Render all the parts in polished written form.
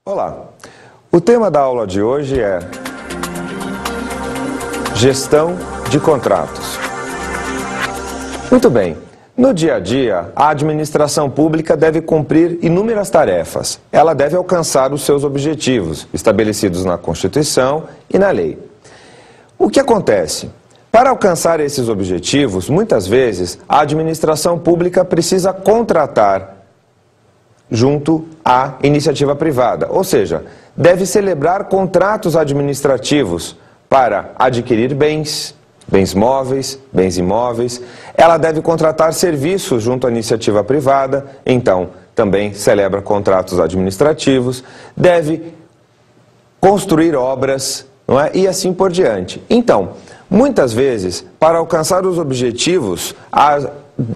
Olá, o tema da aula de hoje é gestão de contratos. Muito bem, no dia a dia, a administração pública deve cumprir inúmeras tarefas. Ela deve alcançar os seus objetivos, estabelecidos na Constituição e na lei. O que acontece? Para alcançar esses objetivos, muitas vezes, a administração pública precisa contratar junto à iniciativa privada, ou seja, deve celebrar contratos administrativos para adquirir bens móveis, bens imóveis. Ela deve contratar serviços junto à iniciativa privada, então também celebra contratos administrativos, deve construir obras, não é? E assim por diante. Então, muitas vezes, para alcançar os objetivos, a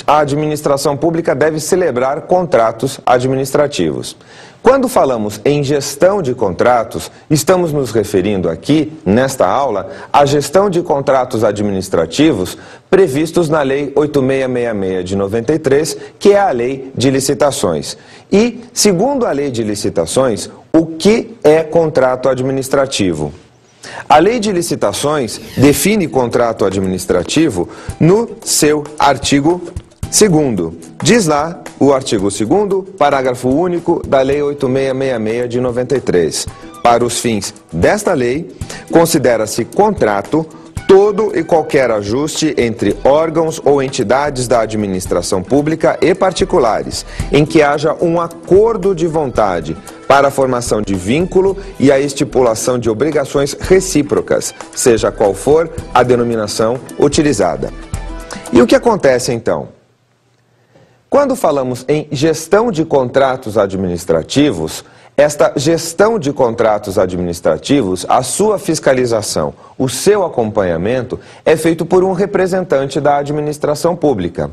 administração pública deve celebrar contratos administrativos. Quando falamos em gestão de contratos, estamos nos referindo aqui, nesta aula, à gestão de contratos administrativos previstos na Lei 8666 de 93, que é a Lei de Licitações. E, segundo a Lei de Licitações, o que é contrato administrativo? A Lei de Licitações define contrato administrativo no seu artigo 2º. Diz lá o artigo 2º, parágrafo único da Lei 8666 de 93. Para os fins desta lei, considera-se contrato todo e qualquer ajuste entre órgãos ou entidades da administração pública e particulares, em que haja um acordo de vontade para a formação de vínculo e a estipulação de obrigações recíprocas, seja qual for a denominação utilizada. E o que acontece então? Quando falamos em gestão de contratos administrativos, esta gestão de contratos administrativos, a sua fiscalização, o seu acompanhamento é feito por um representante da administração pública.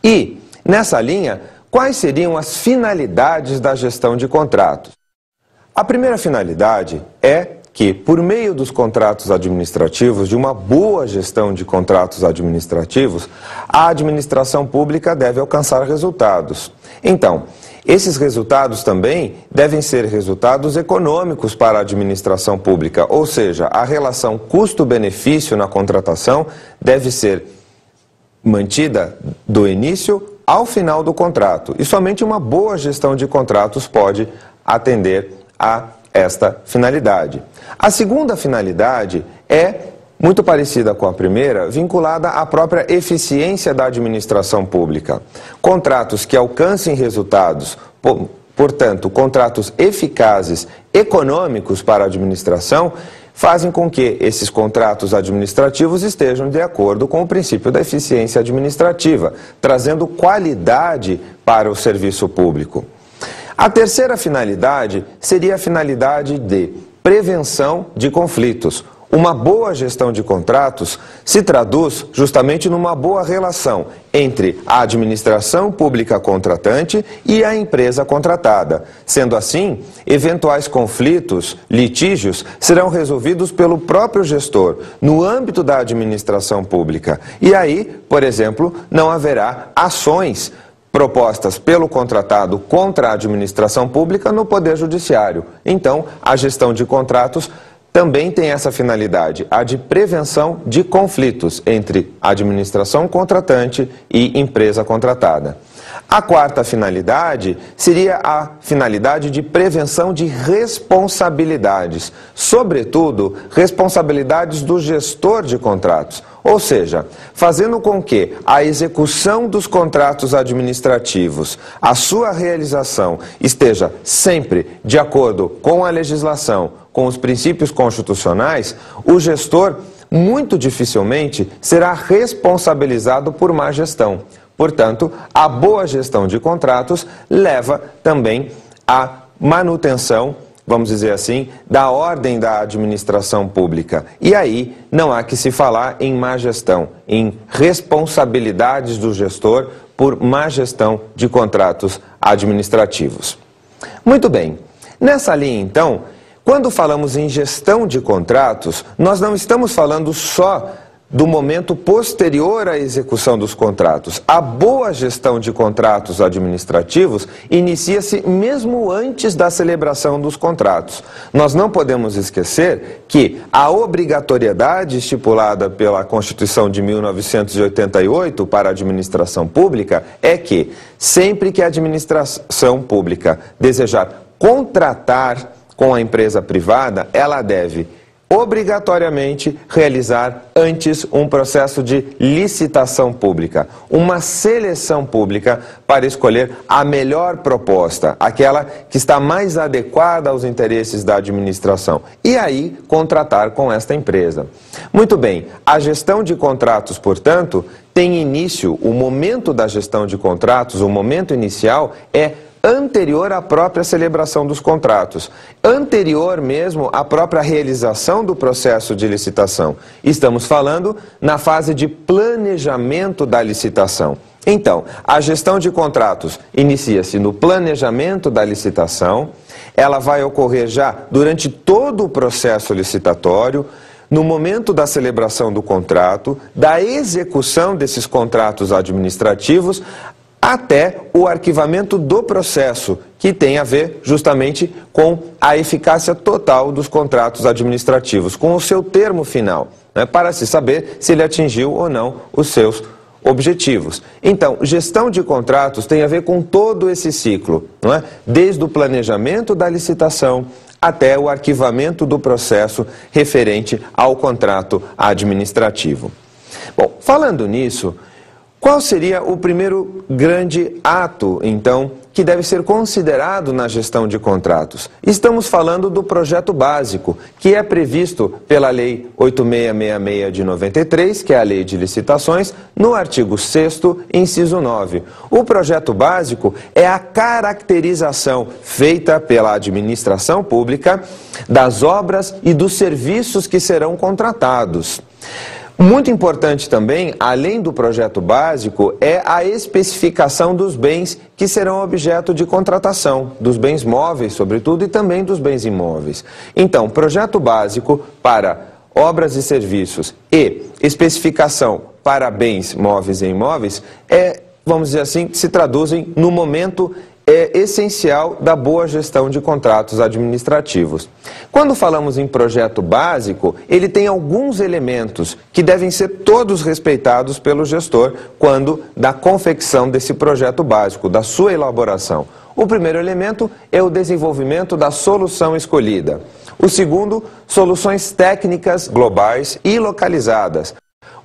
E, nessa linha, quais seriam as finalidades da gestão de contratos? A primeira finalidade é que, por meio dos contratos administrativos, de uma boa gestão de contratos administrativos, a administração pública deve alcançar resultados. Então, esses resultados também devem ser resultados econômicos para a administração pública, ou seja, a relação custo-benefício na contratação deve ser mantida do início ao final do contrato. E somente uma boa gestão de contratos pode atender a esta finalidade. A segunda finalidade é muito parecida com a primeira, vinculada à própria eficiência da administração pública. Contratos que alcancem resultados, portanto, contratos eficazes, econômicos para a administração, fazem com que esses contratos administrativos estejam de acordo com o princípio da eficiência administrativa, trazendo qualidade para o serviço público. A terceira finalidade seria a finalidade de prevenção de conflitos. Uma boa gestão de contratos se traduz justamente numa boa relação entre a administração pública contratante e a empresa contratada. Sendo assim, eventuais conflitos, litígios, serão resolvidos pelo próprio gestor, no âmbito da administração pública. E aí, por exemplo, não haverá ações propostas pelo contratado contra a administração pública no Poder Judiciário. Então, a gestão de contratos também tem essa finalidade, a de prevenção de conflitos entre administração contratante e empresa contratada. A quarta finalidade seria a finalidade de prevenção de responsabilidades, sobretudo responsabilidades do gestor de contratos, ou seja, fazendo com que a execução dos contratos administrativos, a sua realização esteja sempre de acordo com a legislação, com os princípios constitucionais, o gestor muito dificilmente será responsabilizado por má gestão. Portanto, a boa gestão de contratos leva também à manutenção, vamos dizer assim, da ordem da administração pública. E aí não há que se falar em má gestão, em responsabilidades do gestor por má gestão de contratos administrativos. Muito bem, nessa linha então, quando falamos em gestão de contratos, nós não estamos falando só do momento posterior à execução dos contratos. A boa gestão de contratos administrativos inicia-se mesmo antes da celebração dos contratos. Nós não podemos esquecer que a obrigatoriedade estipulada pela Constituição de 1988 para a administração pública é que, sempre que a administração pública desejar contratar com a empresa privada, ela deve obrigatoriamente realizar antes um processo de licitação pública, uma seleção pública para escolher a melhor proposta, aquela que está mais adequada aos interesses da administração, e aí contratar com esta empresa. Muito bem, a gestão de contratos, portanto, tem início, o momento da gestão de contratos, o momento inicial é anterior à própria celebração dos contratos, anterior mesmo à própria realização do processo de licitação. Estamos falando na fase de planejamento da licitação. Então, a gestão de contratos inicia-se no planejamento da licitação, ela vai ocorrer já durante todo o processo licitatório, no momento da celebração do contrato, da execução desses contratos administrativos, até o arquivamento do processo, que tem a ver justamente com a eficácia total dos contratos administrativos, com o seu termo final, né, para se saber se ele atingiu ou não os seus objetivos. Então, gestão de contratos tem a ver com todo esse ciclo, não é? Desde o planejamento da licitação até o arquivamento do processo referente ao contrato administrativo. Bom, falando nisso, qual seria o primeiro grande ato, então, que deve ser considerado na gestão de contratos? Estamos falando do projeto básico, que é previsto pela Lei 8666 de 93, que é a Lei de Licitações, no artigo 6º, inciso 9. O projeto básico é a caracterização feita pela administração pública das obras e dos serviços que serão contratados. Muito importante também, além do projeto básico, é a especificação dos bens que serão objeto de contratação, dos bens móveis, sobretudo, e também dos bens imóveis. Então, projeto básico para obras e serviços e especificação para bens móveis e imóveis vamos dizer assim, se traduzem no momento essencial da boa gestão de contratos administrativos. Quando falamos em projeto básico, ele tem alguns elementos que devem ser todos respeitados pelo gestor quando da confecção desse projeto básico, da sua elaboração. O primeiro elemento é o desenvolvimento da solução escolhida. O segundo, soluções técnicas globais e localizadas.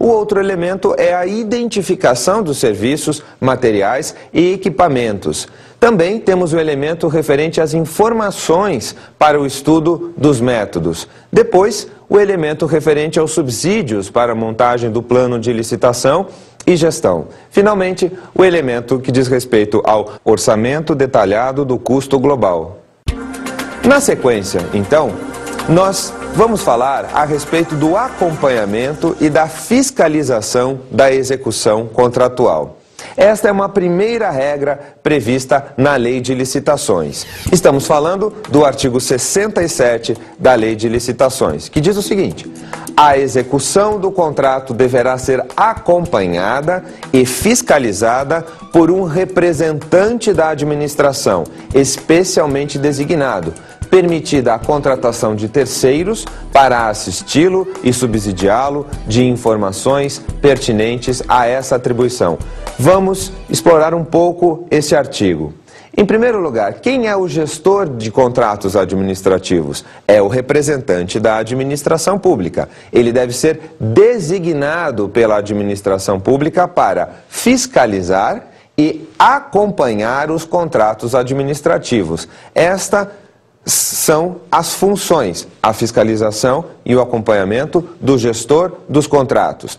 O outro elemento é a identificação dos serviços, materiais e equipamentos. Também temos o elemento referente às informações para o estudo dos métodos. Depois, o elemento referente aos subsídios para a montagem do plano de licitação e gestão. Finalmente, o elemento que diz respeito ao orçamento detalhado do custo global. Na sequência, então, nós vamos falar a respeito do acompanhamento e da fiscalização da execução contratual. Esta é uma primeira regra prevista na Lei de Licitações. Estamos falando do artigo 67 da Lei de Licitações, que diz o seguinte: a execução do contrato deverá ser acompanhada e fiscalizada por um representante da administração, especialmente designado, permitida a contratação de terceiros para assisti-lo e subsidiá-lo de informações pertinentes a essa atribuição. Vamos explorar um pouco esse artigo. Em primeiro lugar, quem é o gestor de contratos administrativos? É o representante da administração pública. Ele deve ser designado pela administração pública para fiscalizar e acompanhar os contratos administrativos. Estas são as funções, a fiscalização e o acompanhamento do gestor dos contratos.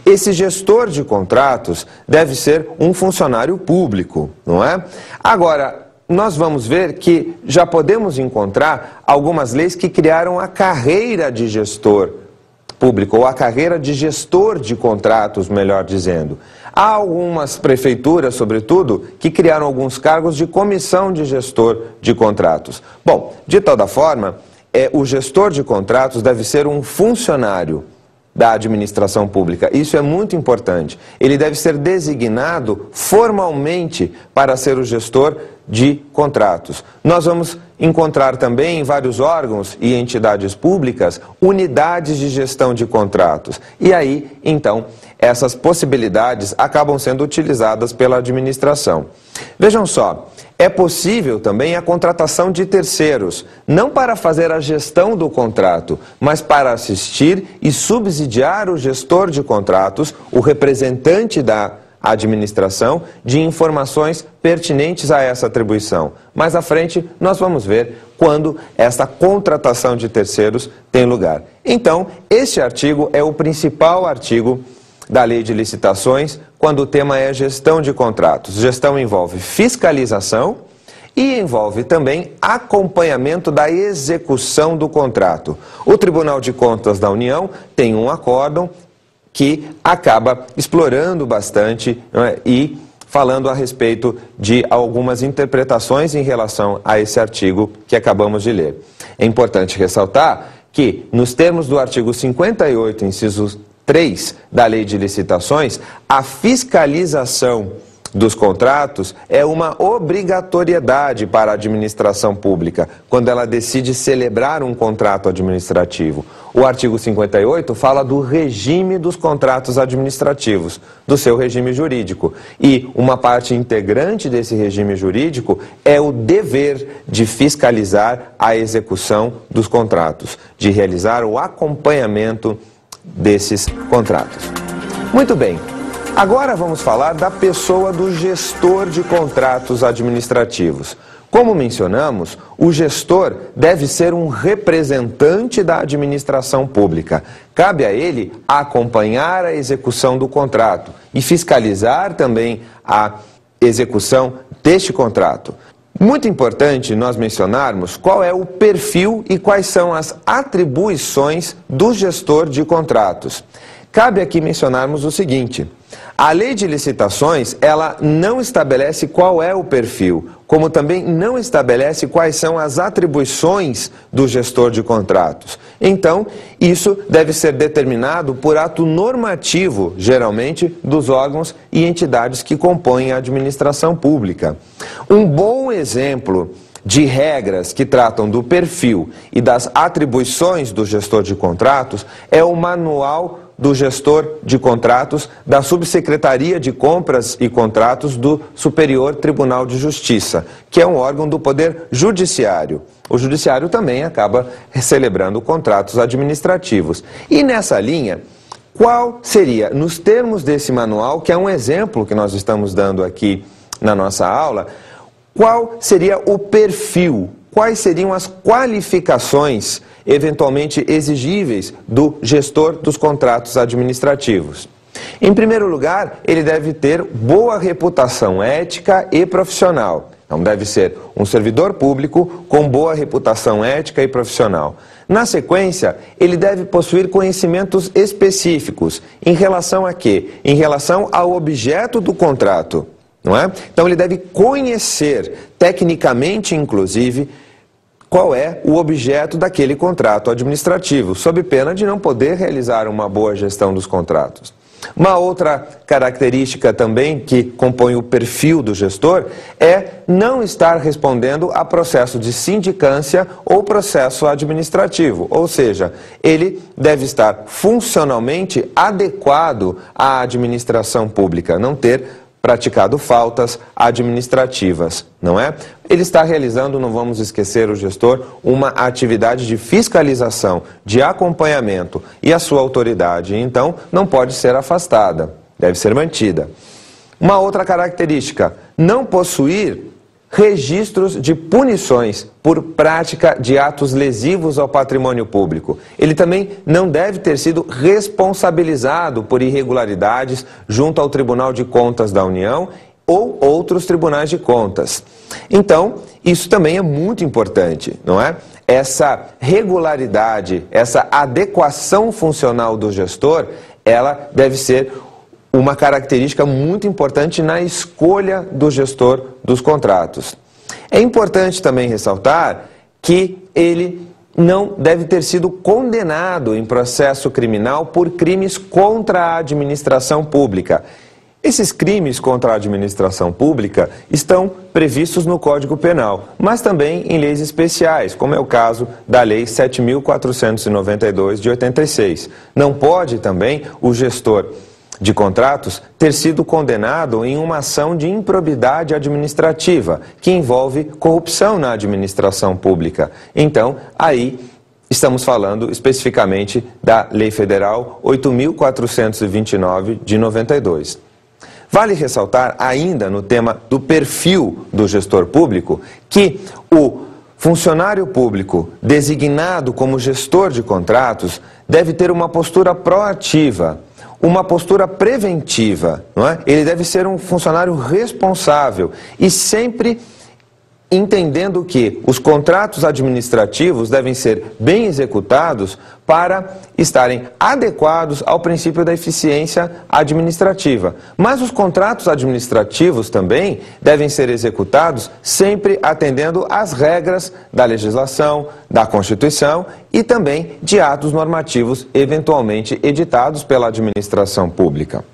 Esse gestor de contratos deve ser um funcionário público, não é? Agora, nós vamos ver que já podemos encontrar algumas leis que criaram a carreira de gestor público, ou a carreira de gestor de contratos, melhor dizendo. Há algumas prefeituras, sobretudo, que criaram alguns cargos de comissão de gestor de contratos. Bom, de toda forma, o gestor de contratos deve ser um funcionário da administração pública. Isso é muito importante. Ele deve ser designado formalmente para ser o gestor de contratos. Nós vamos encontrar também em vários órgãos e entidades públicas unidades de gestão de contratos. E aí, então, essas possibilidades acabam sendo utilizadas pela administração. Vejam só, é possível também a contratação de terceiros, não para fazer a gestão do contrato, mas para assistir e subsidiar o gestor de contratos, o representante da administração, de informações pertinentes a essa atribuição. Mais à frente, nós vamos ver quando essa contratação de terceiros tem lugar. Então, este artigo é o principal artigo da Lei de Licitações, quando o tema é gestão de contratos. Gestão envolve fiscalização e envolve também acompanhamento da execução do contrato. O Tribunal de Contas da União tem um acórdão que acaba explorando bastante, não é, e falando a respeito de algumas interpretações em relação a esse artigo que acabamos de ler. É importante ressaltar que, nos termos do artigo 58, inciso 3 da Lei de Licitações, a fiscalização dos contratos é uma obrigatoriedade para a administração pública, quando ela decide celebrar um contrato administrativo. O artigo 58 fala do regime dos contratos administrativos, do seu regime jurídico. E uma parte integrante desse regime jurídico é o dever de fiscalizar a execução dos contratos, de realizar o acompanhamento desses contratos. Muito bem, agora vamos falar da pessoa do gestor de contratos administrativos. Como mencionamos, o gestor deve ser um representante da administração pública. Cabe a ele acompanhar a execução do contrato e fiscalizar também a execução deste contrato. Muito importante nós mencionarmos qual é o perfil e quais são as atribuições do gestor de contratos. Cabe aqui mencionarmos o seguinte: a Lei de Licitações, ela não estabelece qual é o perfil, como também não estabelece quais são as atribuições do gestor de contratos. Então, isso deve ser determinado por ato normativo, geralmente, dos órgãos e entidades que compõem a administração pública. Um bom exemplo de regras que tratam do perfil e das atribuições do gestor de contratos é o Manual do Gestor de Contratos da Subsecretaria de Compras e Contratos do Superior Tribunal de Justiça, que é um órgão do Poder Judiciário. O Judiciário também acaba celebrando contratos administrativos. E nessa linha, qual seria, nos termos desse manual, que é um exemplo que nós estamos dando aqui na nossa aula, qual seria o perfil? Quais seriam as qualificações eventualmente exigíveis do gestor dos contratos administrativos? Em primeiro lugar, ele deve ter boa reputação ética e profissional. Então, deve ser um servidor público com boa reputação ética e profissional. Na sequência, ele deve possuir conhecimentos específicos. Em relação a quê? Em relação ao objeto do contrato. Não é? Então ele deve conhecer, tecnicamente inclusive, qual é o objeto daquele contrato administrativo, sob pena de não poder realizar uma boa gestão dos contratos. Uma outra característica também que compõe o perfil do gestor é não estar respondendo a processo de sindicância ou processo administrativo, ou seja, ele deve estar funcionalmente adequado à administração pública, não ter praticado faltas administrativas, não é? Ele está realizando, não vamos esquecer o gestor, uma atividade de fiscalização, de acompanhamento, e a sua autoridade, então, não pode ser afastada, deve ser mantida. Uma outra característica, não possuir registros de punições por prática de atos lesivos ao patrimônio público. Ele também não deve ter sido responsabilizado por irregularidades junto ao Tribunal de Contas da União ou outros tribunais de contas. Então, isso também é muito importante, não é? Essa regularidade, essa adequação funcional do gestor, ela deve ser uma característica muito importante na escolha do gestor dos contratos. É importante também ressaltar que ele não deve ter sido condenado em processo criminal por crimes contra a administração pública. Esses crimes contra a administração pública estão previstos no Código Penal, mas também em leis especiais, como é o caso da Lei 7.492 de 86. Não pode também o gestor de contratos ter sido condenado em uma ação de improbidade administrativa, que envolve corrupção na administração pública. Então, aí estamos falando especificamente da Lei Federal 8.429 de 92. Vale ressaltar ainda no tema do perfil do gestor público que o funcionário público designado como gestor de contratos deve ter uma postura proativa, uma postura preventiva, não é? Ele deve ser um funcionário responsável e sempre entendendo que os contratos administrativos devem ser bem executados para estarem adequados ao princípio da eficiência administrativa. Mas os contratos administrativos também devem ser executados sempre atendendo às regras da legislação, da Constituição e também de atos normativos eventualmente editados pela administração pública.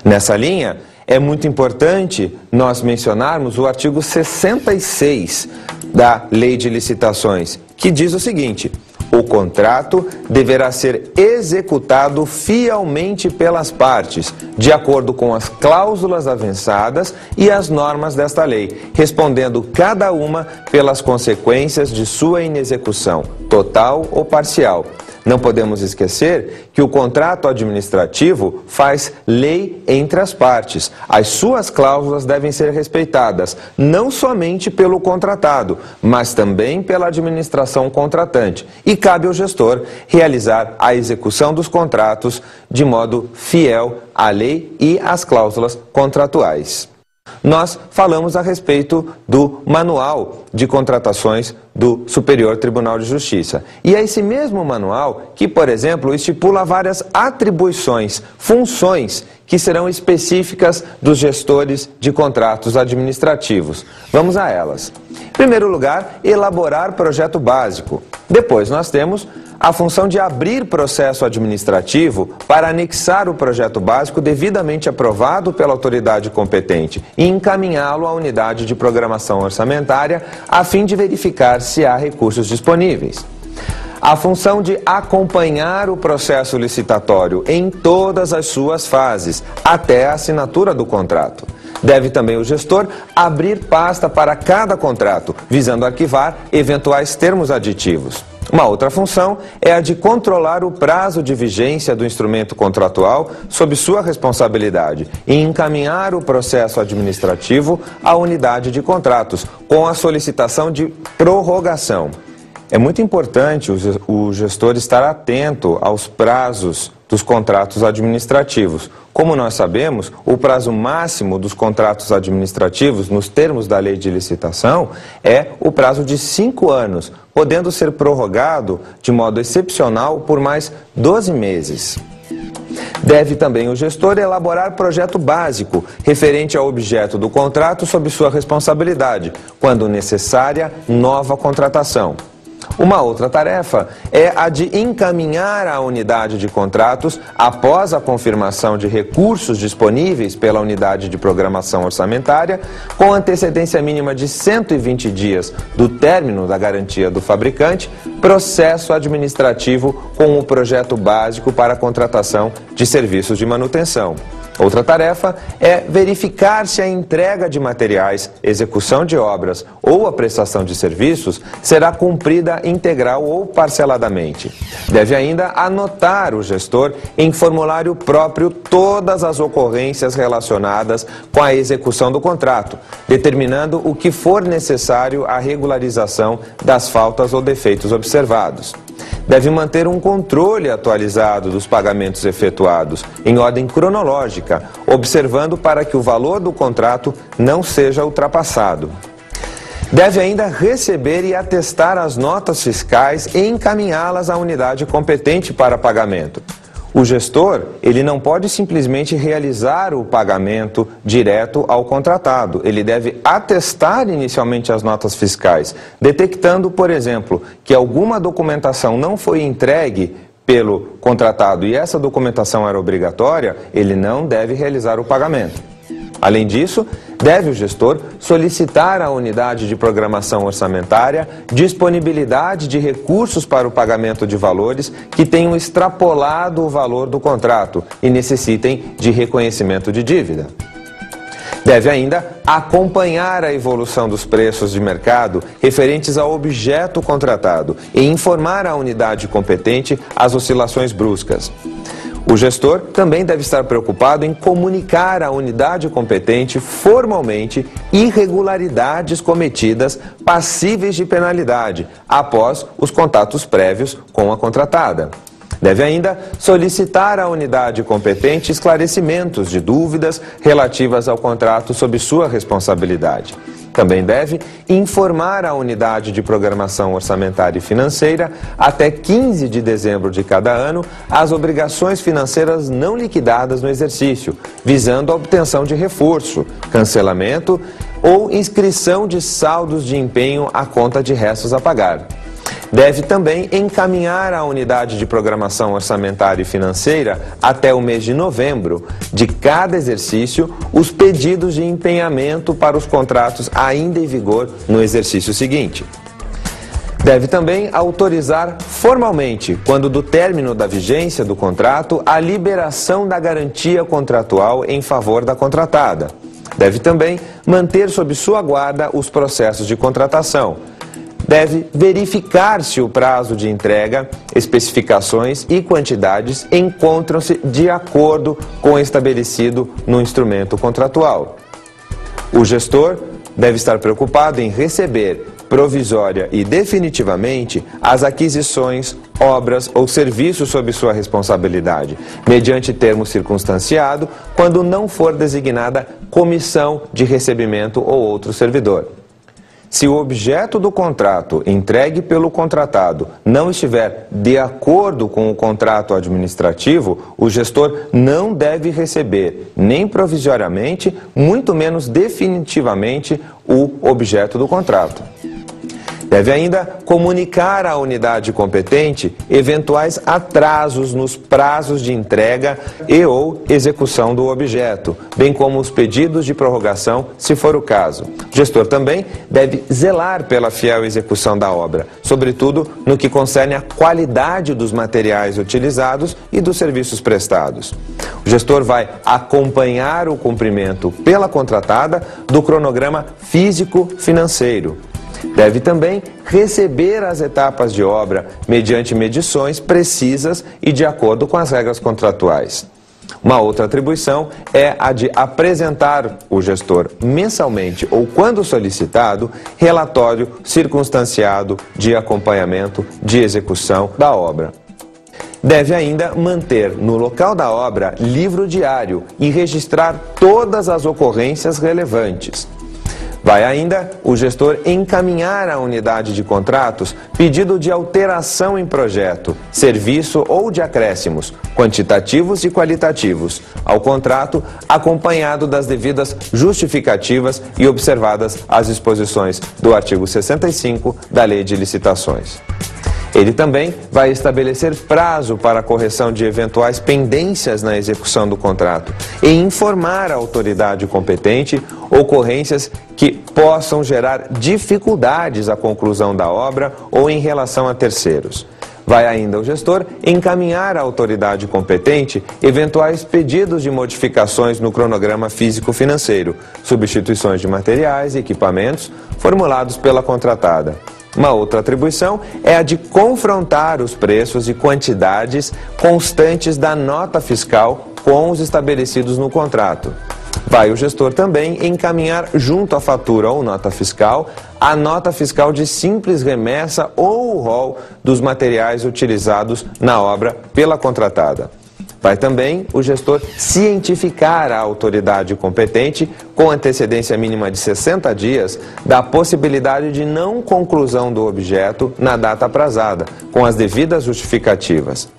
Nessa linha, é muito importante nós mencionarmos o artigo 66 da Lei de Licitações, que diz o seguinte: o contrato deverá ser executado fielmente pelas partes, de acordo com as cláusulas avançadas e as normas desta lei, respondendo cada uma pelas consequências de sua inexecução, total ou parcial. Não podemos esquecer que o contrato administrativo faz lei entre as partes. As suas cláusulas devem ser respeitadas, não somente pelo contratado, mas também pela administração contratante. E cabe ao gestor realizar a execução dos contratos de modo fiel à lei e às cláusulas contratuais. Nós falamos a respeito do Manual de Contratações do Superior Tribunal de Justiça. E é esse mesmo manual que, por exemplo, estipula várias atribuições, funções que serão específicas dos gestores de contratos administrativos. Vamos a elas. Em primeiro lugar, elaborar projeto básico. Depois nós temos a função de abrir processo administrativo para anexar o projeto básico devidamente aprovado pela autoridade competente e encaminhá-lo à unidade de programação orçamentária a fim de verificar se há recursos disponíveis. A função de acompanhar o processo licitatório em todas as suas fases, até a assinatura do contrato. Deve também o gestor abrir pasta para cada contrato, visando arquivar eventuais termos aditivos. Uma outra função é a de controlar o prazo de vigência do instrumento contratual sob sua responsabilidade e encaminhar o processo administrativo à unidade de contratos, com a solicitação de prorrogação. É muito importante o gestor estar atento aos prazos dos contratos administrativos. Como nós sabemos, o prazo máximo dos contratos administrativos, nos termos da Lei de Licitação, é o prazo de 5 anos, podendo ser prorrogado de modo excepcional por mais 12 meses. Deve também o gestor elaborar projeto básico, referente ao objeto do contrato sob sua responsabilidade, quando necessária nova contratação. Uma outra tarefa é a de encaminhar à unidade de contratos, após a confirmação de recursos disponíveis pela unidade de programação orçamentária, com antecedência mínima de 120 dias do término da garantia do fabricante, processo administrativo com o projeto básico para a contratação de serviços de manutenção. Outra tarefa é verificar se a entrega de materiais, execução de obras ou a prestação de serviços será cumprida integral ou parceladamente. Deve ainda anotar o gestor em formulário próprio todas as ocorrências relacionadas com a execução do contrato, determinando o que for necessário à regularização das faltas ou defeitos observados. Deve manter um controle atualizado dos pagamentos efetuados, em ordem cronológica, observando para que o valor do contrato não seja ultrapassado. Deve ainda receber e atestar as notas fiscais e encaminhá-las à unidade competente para pagamento. O gestor, ele não pode simplesmente realizar o pagamento direto ao contratado. Ele deve atestar inicialmente as notas fiscais, detectando, por exemplo, que alguma documentação não foi entregue pelo contratado e essa documentação era obrigatória, ele não deve realizar o pagamento. Além disso, deve o gestor solicitar à unidade de programação orçamentária disponibilidade de recursos para o pagamento de valores que tenham extrapolado o valor do contrato e necessitem de reconhecimento de dívida. Deve ainda acompanhar a evolução dos preços de mercado referentes ao objeto contratado e informar a unidade competente as oscilações bruscas. O gestor também deve estar preocupado em comunicar à unidade competente formalmente irregularidades cometidas passíveis de penalidade após os contatos prévios com a contratada. Deve ainda solicitar à unidade competente esclarecimentos de dúvidas relativas ao contrato sob sua responsabilidade. Também deve informar a unidade de programação orçamentária e financeira até 15 de dezembro de cada ano as obrigações financeiras não liquidadas no exercício, visando a obtenção de reforço, cancelamento ou inscrição de saldos de empenho à conta de restos a pagar. Deve também encaminhar à unidade de programação orçamentária e financeira, até o mês de novembro de cada exercício, os pedidos de empenhamento para os contratos ainda em vigor no exercício seguinte. Deve também autorizar formalmente, quando do término da vigência do contrato, a liberação da garantia contratual em favor da contratada. Deve também manter sob sua guarda os processos de contratação. Deve verificar se o prazo de entrega, especificações e quantidades encontram-se de acordo com o estabelecido no instrumento contratual. O gestor deve estar preocupado em receber, provisória e definitivamente, as aquisições, obras ou serviços sob sua responsabilidade, mediante termo circunstanciado, quando não for designada comissão de recebimento ou outro servidor. Se o objeto do contrato entregue pelo contratado não estiver de acordo com o contrato administrativo, o gestor não deve receber, nem provisoriamente, muito menos definitivamente, o objeto do contrato. Deve ainda comunicar à unidade competente eventuais atrasos nos prazos de entrega e ou execução do objeto, bem como os pedidos de prorrogação, se for o caso. O gestor também deve zelar pela fiel execução da obra, sobretudo no que concerne à qualidade dos materiais utilizados e dos serviços prestados. O gestor vai acompanhar o cumprimento pela contratada do cronograma físico-financeiro. Deve também receber as etapas de obra mediante medições precisas e de acordo com as regras contratuais. Uma outra atribuição é a de apresentar o gestor mensalmente ou quando solicitado, relatório circunstanciado de acompanhamento de execução da obra. Deve ainda manter no local da obra livro diário e registrar todas as ocorrências relevantes. Vai ainda o gestor encaminhar à unidade de contratos pedido de alteração em projeto, serviço ou de acréscimos, quantitativos e qualitativos, ao contrato, acompanhado das devidas justificativas e observadas as disposições do artigo 65 da Lei de Licitações. Ele também vai estabelecer prazo para a correção de eventuais pendências na execução do contrato e informar a autoridade competente ocorrências que possam gerar dificuldades à conclusão da obra ou em relação a terceiros. Vai ainda o gestor encaminhar à autoridade competente eventuais pedidos de modificações no cronograma físico-financeiro, substituições de materiais e equipamentos formulados pela contratada. Uma outra atribuição é a de confrontar os preços e quantidades constantes da nota fiscal com os estabelecidos no contrato. Vai o gestor também encaminhar junto à fatura ou nota fiscal a nota fiscal de simples remessa ou o rol dos materiais utilizados na obra pela contratada. Vai também o gestor cientificar a autoridade competente, com antecedência mínima de 60 dias, da possibilidade de não conclusão do objeto na data aprazada, com as devidas justificativas.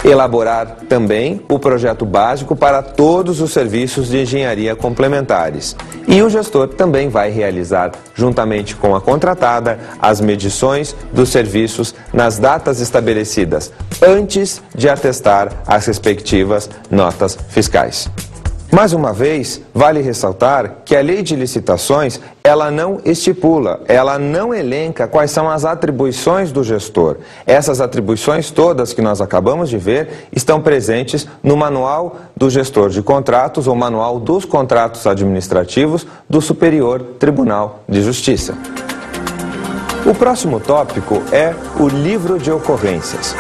elaborar também o projeto básico para todos os serviços de engenharia complementares. E o gestor também vai realizar, juntamente com a contratada, as medições dos serviços nas datas estabelecidas antes de atestar as respectivas notas fiscais. Mais uma vez, vale ressaltar que a lei de licitações, ela não estipula, ela não elenca quais são as atribuições do gestor. Essas atribuições todas que nós acabamos de ver estão presentes no Manual do Gestor de Contratos ou Manual dos Contratos Administrativos do Superior Tribunal de Justiça. O próximo tópico é o livro de ocorrências.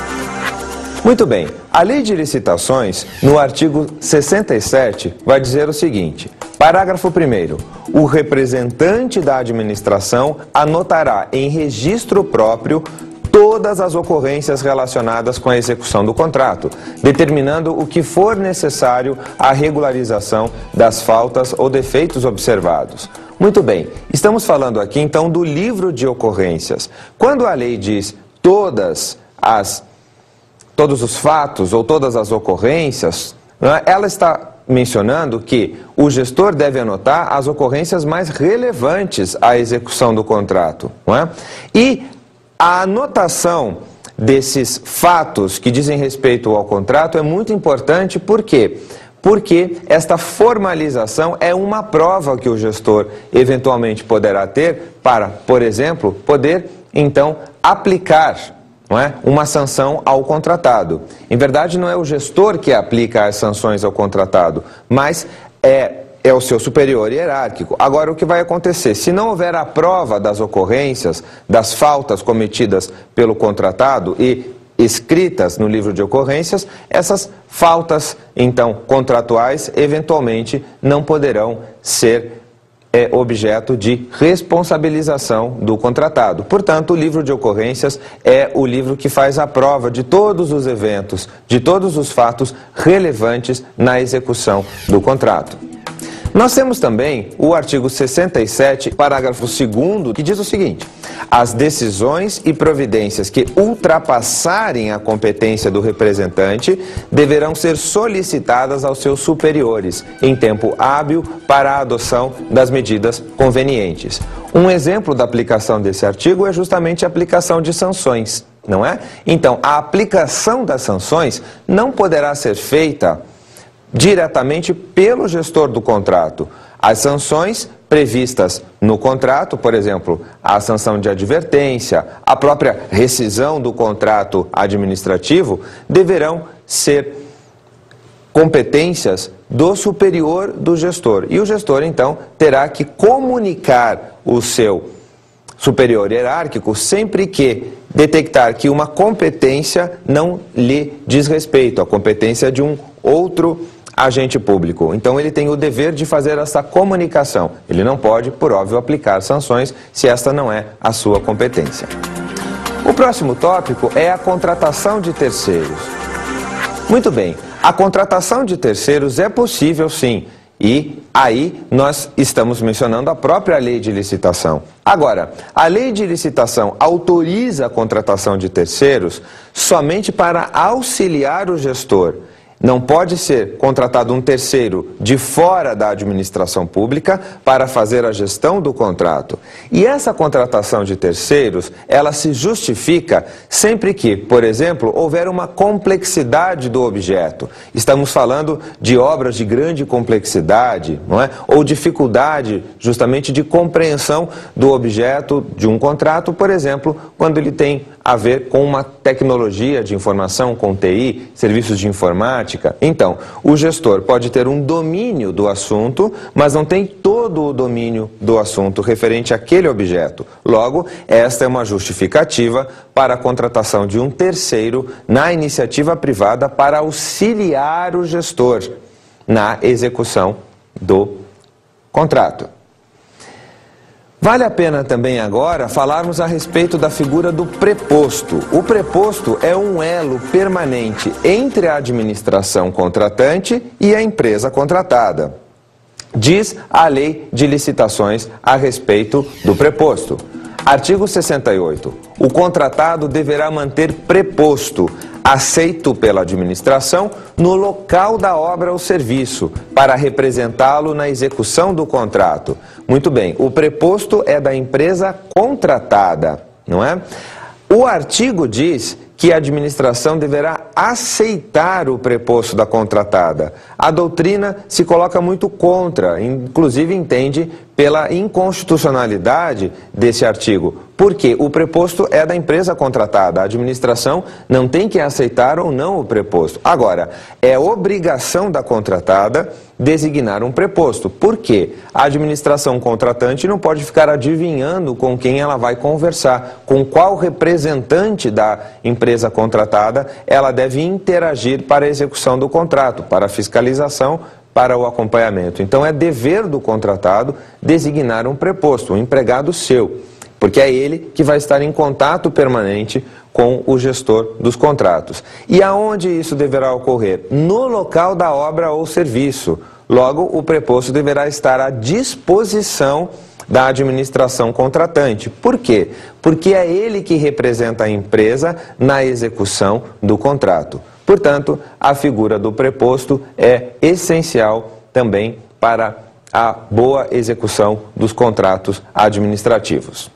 Muito bem, a Lei de Licitações, no artigo 67, vai dizer o seguinte: parágrafo 1º, o representante da administração anotará em registro próprio todas as ocorrências relacionadas com a execução do contrato, determinando o que for necessário à regularização das faltas ou defeitos observados. Muito bem, estamos falando aqui então do livro de ocorrências. Quando a lei diz todos os fatos ou todas as ocorrências, ela está mencionando que o gestor deve anotar as ocorrências mais relevantes à execução do contrato, não é? E a anotação desses fatos que dizem respeito ao contrato é muito importante, por quê? Porque esta formalização é uma prova que o gestor eventualmente poderá ter para, por exemplo, poder então aplicar, não é, uma sanção ao contratado. Em verdade, não é o gestor que aplica as sanções ao contratado, mas é o seu superior hierárquico. Agora, o que vai acontecer? Se não houver a prova das ocorrências, das faltas cometidas pelo contratado e escritas no livro de ocorrências, essas faltas, então, contratuais, eventualmente não poderão ser objeto de responsabilização do contratado. Portanto, o livro de ocorrências é o livro que faz a prova de todos os eventos, de todos os fatos relevantes na execução do contrato. Nós temos também o artigo 67, parágrafo 2º, que diz o seguinte: as decisões e providências que ultrapassarem a competência do representante deverão ser solicitadas aos seus superiores em tempo hábil para a adoção das medidas convenientes. Um exemplo da aplicação desse artigo é justamente a aplicação de sanções, não é? Então, a aplicação das sanções não poderá ser feita diretamente pelo gestor do contrato. As sanções previstas no contrato, por exemplo, a sanção de advertência, a própria rescisão do contrato administrativo, deverão ser competências do superior do gestor. E o gestor, então, terá que comunicar o seu superior hierárquico sempre que detectar que uma competência não lhe diz respeito, a competência de um outro agente público. Então ele tem o dever de fazer essa comunicação. Ele não pode, por óbvio, aplicar sanções se esta não é a sua competência. O próximo tópico é a contratação de terceiros. Muito bem, a contratação de terceiros é possível sim, e aí nós estamos mencionando a própria lei de licitação. Agora, a lei de licitação autoriza a contratação de terceiros somente para auxiliar o gestor. Não pode ser contratado um terceiro de fora da administração pública para fazer a gestão do contrato. E essa contratação de terceiros, ela se justifica sempre que, por exemplo, houver uma complexidade do objeto. Estamos falando de obras de grande complexidade, não é? Ou dificuldade justamente de compreensão do objeto de um contrato, por exemplo, quando ele tem a ver com uma tecnologia de informação, com TI, serviços de informática. Então, o gestor pode ter um domínio do assunto, mas não tem todo o domínio do assunto referente àquele objeto. Logo, esta é uma justificativa para a contratação de um terceiro na iniciativa privada para auxiliar o gestor na execução do contrato. Vale a pena também agora falarmos a respeito da figura do preposto. O preposto é um elo permanente entre a administração contratante e a empresa contratada. Diz a Lei de Licitações a respeito do preposto. Artigo 68. O contratado deverá manter preposto aceito pela administração no local da obra ou serviço, para representá-lo na execução do contrato. Muito bem, o preposto é da empresa contratada, não é? O artigo diz que a administração deverá aceitar o preposto da contratada. A doutrina se coloca muito contra, inclusive entende pela inconstitucionalidade desse artigo, porque o preposto é da empresa contratada, a administração não tem que aceitar ou não o preposto. Agora, é obrigação da contratada designar um preposto. Por quê? A administração contratante não pode ficar adivinhando com quem ela vai conversar, com qual representante da empresa contratada ela deve interagir para a execução do contrato, para a fiscalização, para o acompanhamento. Então é dever do contratado designar um preposto, um empregado seu, porque é ele que vai estar em contato permanente com o gestor dos contratos. E aonde isso deverá ocorrer? No local da obra ou serviço. Logo, o preposto deverá estar à disposição da administração contratante. Por quê? Porque é ele que representa a empresa na execução do contrato. Portanto, a figura do preposto é essencial também para a boa execução dos contratos administrativos.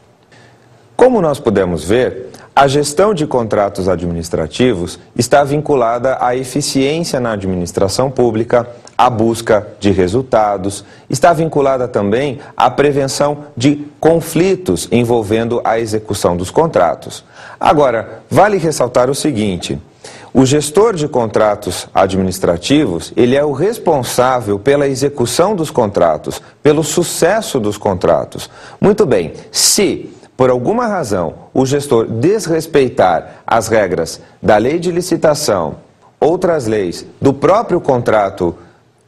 Como nós podemos ver, a gestão de contratos administrativos está vinculada à eficiência na administração pública, à busca de resultados, está vinculada também à prevenção de conflitos envolvendo a execução dos contratos. Agora, vale ressaltar o seguinte: o gestor de contratos administrativos, ele é o responsável pela execução dos contratos, pelo sucesso dos contratos. Muito bem, se por alguma razão o gestor desrespeitar as regras da lei de licitação, outras leis, do próprio contrato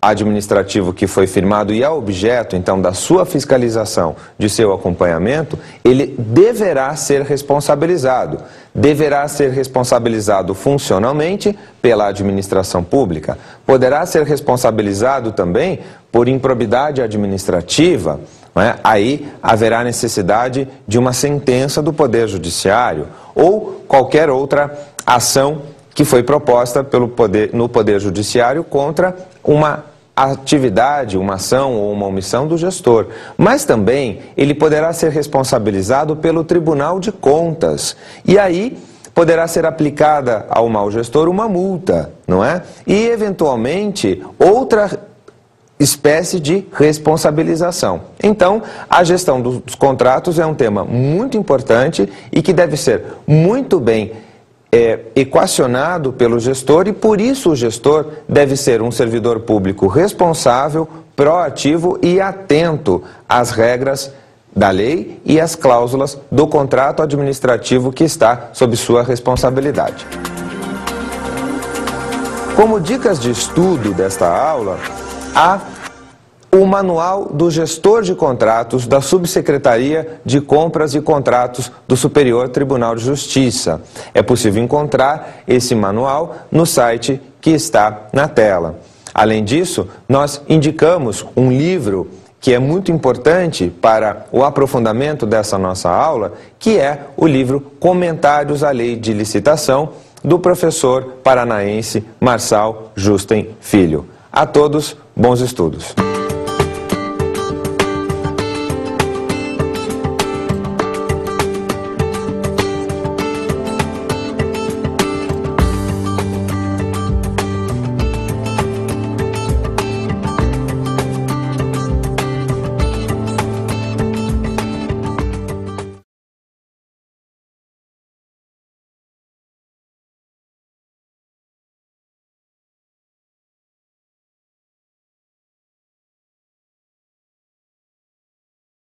administrativo que foi firmado e é objeto, então, da sua fiscalização, de seu acompanhamento, ele deverá ser responsabilizado. Deverá ser responsabilizado funcionalmente pela administração pública. Poderá ser responsabilizado também por improbidade administrativa. Não é? Aí haverá necessidade de uma sentença do Poder Judiciário ou qualquer outra ação que foi proposta no Poder Judiciário contra uma atividade, uma ação ou uma omissão do gestor. Mas também ele poderá ser responsabilizado pelo Tribunal de Contas. E aí poderá ser aplicada ao mau gestor uma multa, não é? E, eventualmente, outra espécie de responsabilização. Então, a gestão dos contratos é um tema muito importante e que deve ser muito bem equacionado pelo gestor, e por isso o gestor deve ser um servidor público responsável, proativo e atento às regras da lei e às cláusulas do contrato administrativo que está sob sua responsabilidade. Como dicas de estudo desta aula, há o Manual do Gestor de Contratos da Subsecretaria de Compras e Contratos do Superior Tribunal de Justiça. É possível encontrar esse manual no site que está na tela. Além disso, nós indicamos um livro que é muito importante para o aprofundamento dessa nossa aula, que é o livro Comentários à Lei de Licitação, do professor paranaense Marçal Justen Filho. A todos, bons estudos.